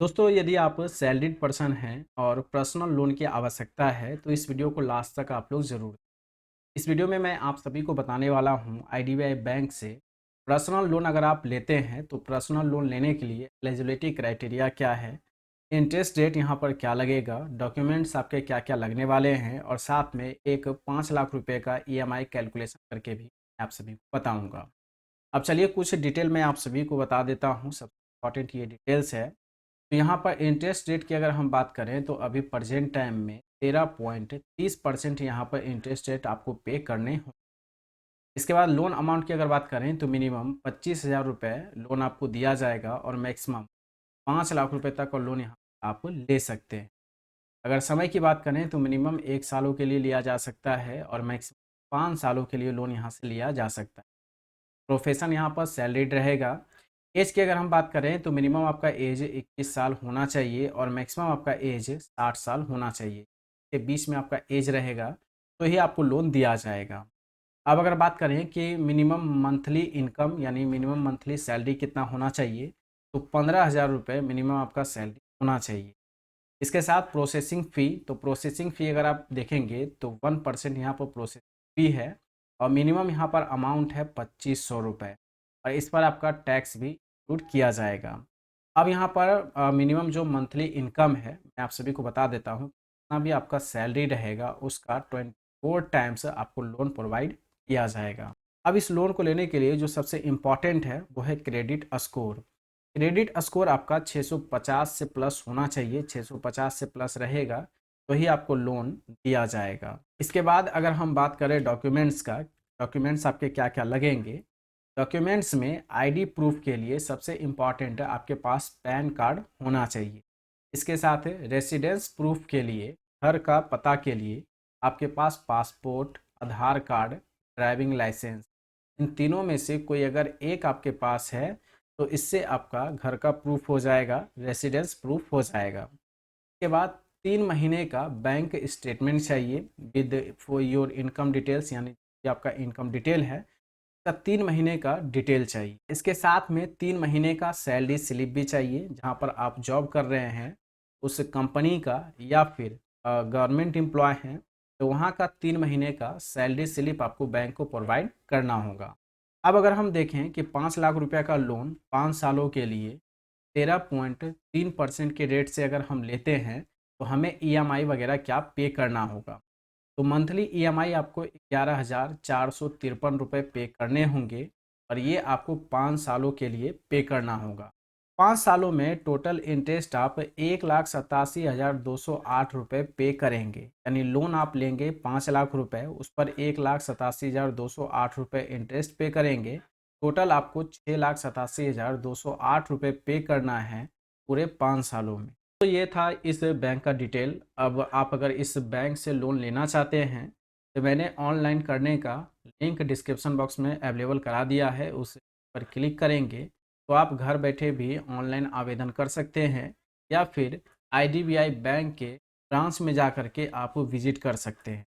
दोस्तों यदि आप सैलरीड पर्सन हैं और पर्सनल लोन की आवश्यकता है तो इस वीडियो को लास्ट तक आप लोग ज़रूर। इस वीडियो में मैं आप सभी को बताने वाला हूं आईडीबीआई बैंक से पर्सनल लोन अगर आप लेते हैं तो पर्सनल लोन लेने के लिए एलिजिबिलिटी क्राइटेरिया क्या है, इंटरेस्ट रेट यहाँ पर क्या लगेगा, डॉक्यूमेंट्स आपके क्या क्या लगने वाले हैं और साथ में एक 5 लाख रुपए का ईएमआई कैलकुलेशन करके भी आप सभी को बताऊँगा। अब चलिए कुछ डिटेल मैं आप सभी को बता देता हूँ। सबसे इम्पॉर्टेंट ये डिटेल्स है। तो यहाँ पर इंटरेस्ट रेट की अगर हम बात करें तो अभी प्रेजेंट टाइम में 13.30% यहाँ पर इंटरेस्ट रेट आपको पे करने हों। इसके बाद लोन अमाउंट की अगर बात करें तो मिनिमम 25,000 रुपये लोन आपको दिया जाएगा और मैक्सिमम 5 लाख रुपए तक का लोन यहाँ आप ले सकते हैं। अगर समय की बात करें तो मिनिमम 1 सालों के लिए लिया जा सकता है और मैक्सिमम 5 सालों के लिए लोन यहाँ से लिया जा सकता है। प्रोफेशन यहाँ पर सैलरीड रहेगा। एज की अगर हम बात करें तो मिनिमम आपका एज 21 साल होना चाहिए और मैक्सिमम आपका एज 60 साल होना चाहिए। के बीच में आपका एज रहेगा तो ही आपको लोन दिया जाएगा। अब अगर बात करें कि मिनिमम मंथली इनकम यानी मिनिमम मंथली सैलरी कितना होना चाहिए तो 15,000 रुपये मिनिमम आपका सैलरी होना चाहिए। इसके साथ प्रोसेसिंग फ़ी, तो प्रोसेसिंग फ़ी अगर आप देखेंगे तो 1% यहाँ पर प्रोसेसिंग फ़ी है और मिनिमम यहाँ पर अमाउंट है 2500 रुपये और इस पर आपका टैक्स भी इंक्लूड किया जाएगा। अब यहाँ पर मिनिमम जो मंथली इनकम है मैं आप सभी को बता देता हूँ, जितना भी आपका सैलरी रहेगा उसका 24 टाइम्स आपको लोन प्रोवाइड किया जाएगा। अब इस लोन को लेने के लिए जो सबसे इम्पॉर्टेंट है वो है क्रेडिट स्कोर। क्रेडिट स्कोर आपका 650 से प्लस होना चाहिए, 650 से प्लस रहेगा तो ही आपको लोन दिया जाएगा। इसके बाद अगर हम बात करें डॉक्यूमेंट्स का, डॉक्यूमेंट्स आपके क्या क्या लगेंगे। डॉक्यूमेंट्स में आईडी प्रूफ के लिए सबसे इम्पॉर्टेंट है आपके पास पैन कार्ड होना चाहिए। इसके साथ रेसिडेंस प्रूफ के लिए, घर का पता के लिए आपके पास पासपोर्ट, आधार कार्ड, ड्राइविंग लाइसेंस, इन तीनों में से कोई अगर एक आपके पास है तो इससे आपका घर का प्रूफ हो जाएगा, रेसिडेंस प्रूफ हो जाएगा। उसके बाद 3 महीने का बैंक स्टेटमेंट चाहिए with for your income details, यानी कि आपका इनकम डिटेल है का 3 महीने का डिटेल चाहिए। इसके साथ में 3 महीने का सैलरी स्लिप भी चाहिए, जहाँ पर आप जॉब कर रहे हैं उस कंपनी का या फिर गवर्नमेंट एम्प्लॉय हैं तो वहाँ का 3 महीने का सैलरी स्लिप आपको बैंक को प्रोवाइड करना होगा। अब अगर हम देखें कि 5 लाख रुपए का लोन 5 सालों के लिए 13.3% के रेट से अगर हम लेते हैं तो हमें ईएमआई वगैरह क्या पे करना होगा। तो मंथली ईएमआई आपको 11,453 रुपये पे करने होंगे और ये आपको 5 सालों के लिए पे करना होगा। 5 सालों में टोटल इंटरेस्ट आप 1,87,208 रुपये पे करेंगे, यानी लोन आप लेंगे 5 लाख रुपए, उस पर 1,87,208 रुपये इंटरेस्ट पे करेंगे। टोटल आपको 6,87,208 रुपये पे करना है पूरे 5 सालों में। तो ये था इस बैंक का डिटेल। अब आप अगर इस बैंक से लोन लेना चाहते हैं तो मैंने ऑनलाइन करने का लिंक डिस्क्रिप्शन बॉक्स में अवेलेबल करा दिया है, उस पर क्लिक करेंगे तो आप घर बैठे भी ऑनलाइन आवेदन कर सकते हैं या फिर आईडीबीआई बैंक के ब्रांच में जा कर के आप विजिट कर सकते हैं।